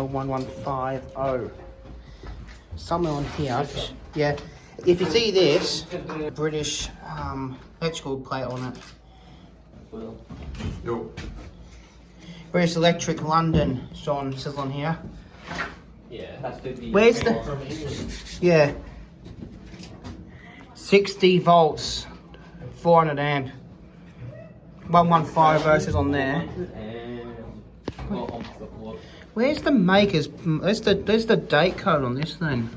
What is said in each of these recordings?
L1150. Somewhere on here. Yeah. If you see this, British electrical plate on it. No. British Electric London, Sean says on here. Yeah, that's the. Where's the? Yeah. 60 volts, 400 amp. 115 versus on there. Where's the makers? There's the date code on this thing.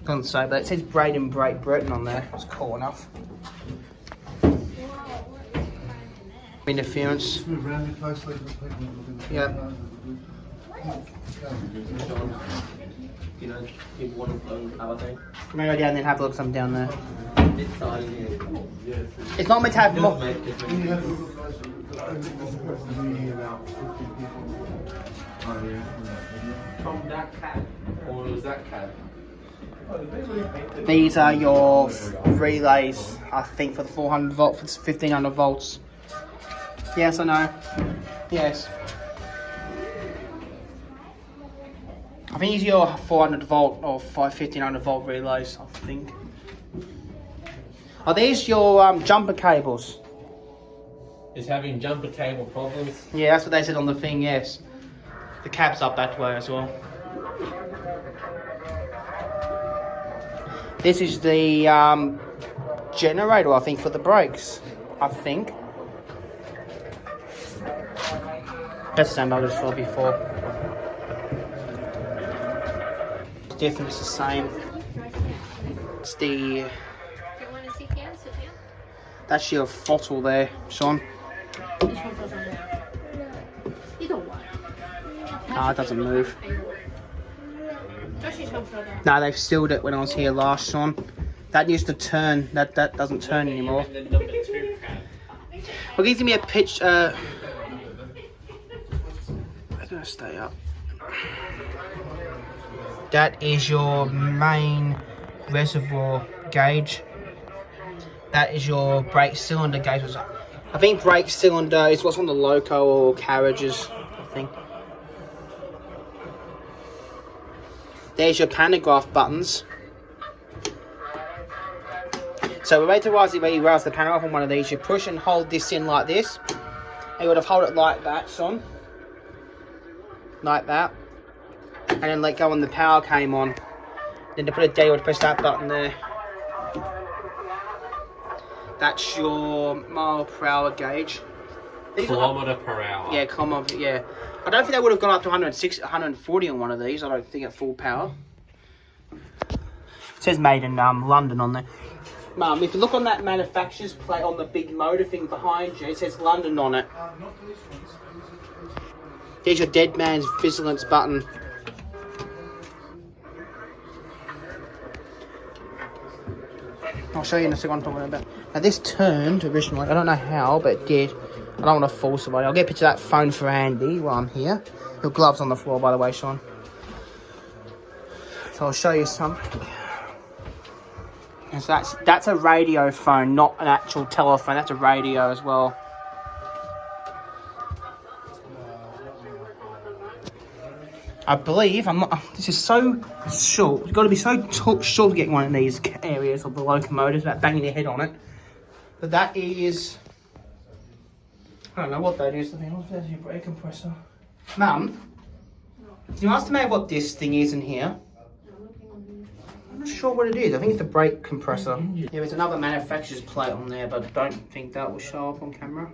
Doesn't say, but it says Braden Great Britain on there. It's cool enough. Interference. Yeah. You know, if one of them have a thing. I'm gonna go down there and have a look at something down there. This side here. It's not meant to have more. From that cab, or was that cab? These are your relays, I think, for the 400 volt, for 1500 volts. Yes, I know. Yes. I think these are your 400 volt or 1500 volt relays, I think. Are these your jumper cables? Is having jumper cable problems? Yeah, that's what they said on the thing, yes. The cab's up that way as well. This is the generator, I think, for the brakes. I think. That's the same I just saw before. Definitely it's the same. It's the... Do you want to sit down? Sit down. That's your throttle there, Sean. Which one goes on there? Either one. Ah, it doesn't move. Joshy's home further. No, they've sealed it when I was here last, Sean. That used to turn. That doesn't turn anymore. Well, give me a pitch. I'm gonna stay up. That is your main reservoir gauge. That is your brake cylinder gauge. I think brake cylinder is what's on the loco or carriages, I think. There's your pantograph buttons. So we're ready to raise the pantograph on one of these. You push and hold this in like this. And you would have hold it like that, son. Like that. And then let go when the power came on. Then to put a D, you would press that button there. That's your mile per hour gauge. Kilometre per hour. Yeah, kilometre, yeah. I don't think they would have gone up to 160, 140 on one of these. I don't think at full power. It says made in London on there. Mum, if you look on that manufacturer's plate on the big motor thing behind you, it says London on it. There's your dead man's vigilance button. I'll show you in a second what I'm talking about. Now this turned originally, I don't know how, but it did. I don't want to fool somebody. I'll get a picture of that phone for Andy while I'm here. Your gloves on the floor, by the way, Sean. So I'll show you something. And so that's a radio phone, not an actual telephone. That's a radio as well. I believe, this is so short. You've got to be so short to get one of these areas of the locomotives without banging your head on it. But that is, I don't know what that is. I think that's your brake compressor. Mum, do you estimate what this thing is in here? I'm not sure what it is. I think it's the brake compressor. Yeah, there's another manufacturer's plate on there, but I don't think that will show up on camera.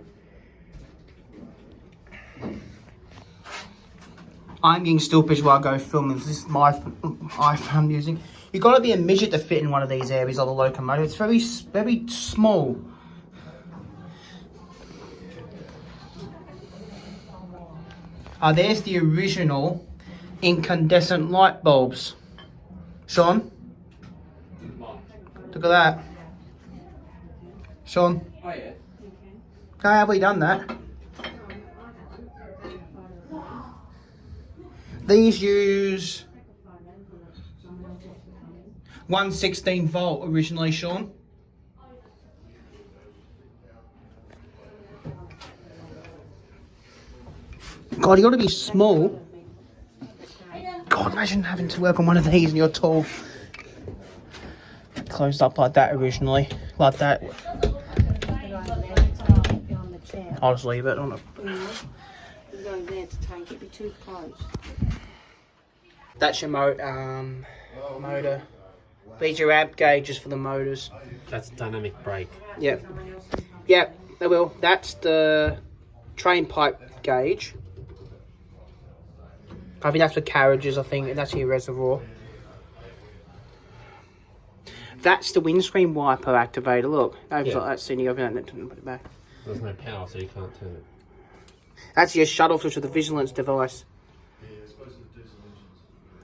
I'm getting stupid while I go filming. This is my iPhone I'm using. You've got to be a midget to fit in one of these areas of the locomotive. It's very, very small. There's the original incandescent light bulbs. Sean? Look at that. Sean? Oh yeah. How have we done that? These use 116 volt originally, Sean. God, you got to be small. God, imagine having to work on one of these and you're tall. Closed up like that originally. Like that. I'll just leave it on it. You go there to take it, be too close. That's your motor. These are your amp gauges for the motors. That's dynamic brake. Yep. Yep, they will. That's the train pipe gauge. I think that's for carriages, I think. That's your reservoir. That's the windscreen wiper activator. Look, opens like that, so you open that and put it back. There's no power, so you can't turn it. That's your shuttle switch with the vigilance device.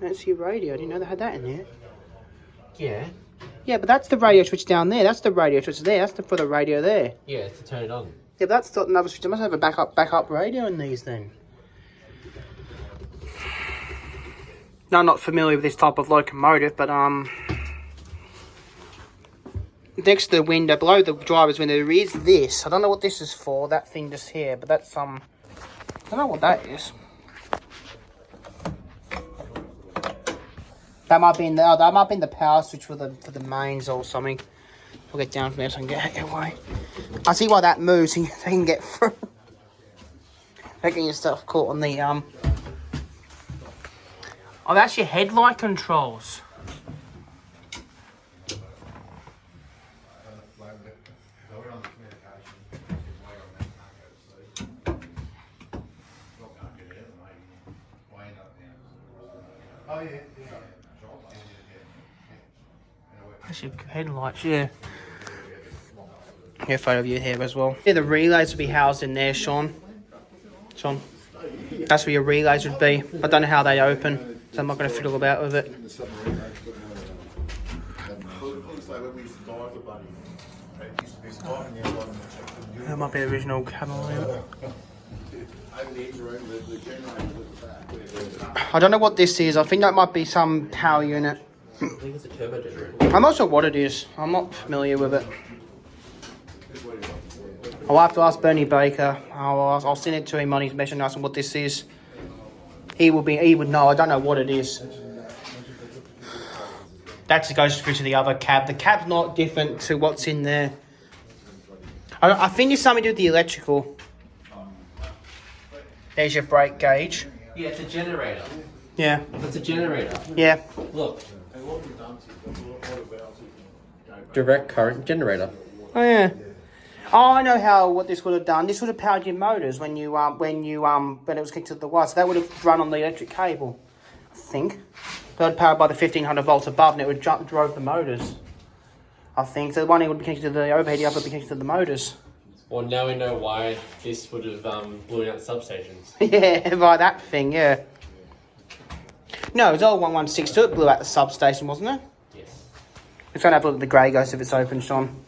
That's your radio. I didn't know they had that in there. Yeah. Yeah, but that's the radio switch down there. That's the radio switch there. That's for the radio there. Yeah, it's to turn it on. Yeah, but that's not another switch. I must have a backup radio in these then. No, I'm not familiar with this type of locomotive, but next to the window, below the driver's window, there is this. I don't know what this is for. That thing just here, but that's I don't know what that is. That might be in the power switch for the mains or something. I'll get down from there so I can get away. I see why that moves. So you can get through. Getting your stuff caught on the Oh, that's your headlight controls. Oh yeah. That's your headlights, yeah. Yeah, photo of you here as well. Yeah, the relays will be housed in there, Sean. Sean. That's where your relays would be. I don't know how they open, so I'm not going to fiddle about with it. That might be the original cabinet. I don't know what this is. I think that might be some power unit. I think it's a turbo generator. I'm not sure what it is. I'm not familiar with it. I'll have to ask Bernie Baker. I'll send it to him on his message and ask him what this is. He would know. I don't know what it is. That goes through to the other cab. The cab's not different to what's in there. I think it's something to do with the electrical. There's your brake gauge. Yeah, it's a generator. Yeah. It's a generator. Yeah. Look. Direct current generator. Oh yeah. Oh, I know what this would have done. This would have powered your motors when it was connected to the wire. So that would have run on the electric cable, I think. That would powered by the 1500 volts above, and it would drove the motors. I think so. One end would be connected to the overhead, the other would be connected to the motors. Well, now we know why this would have blown out substations. Yeah, by that thing, yeah. No, it was L1150. It blew out the substation, wasn't it? Yes. We're trying to have a look at the grey ghost if it's open, Sean.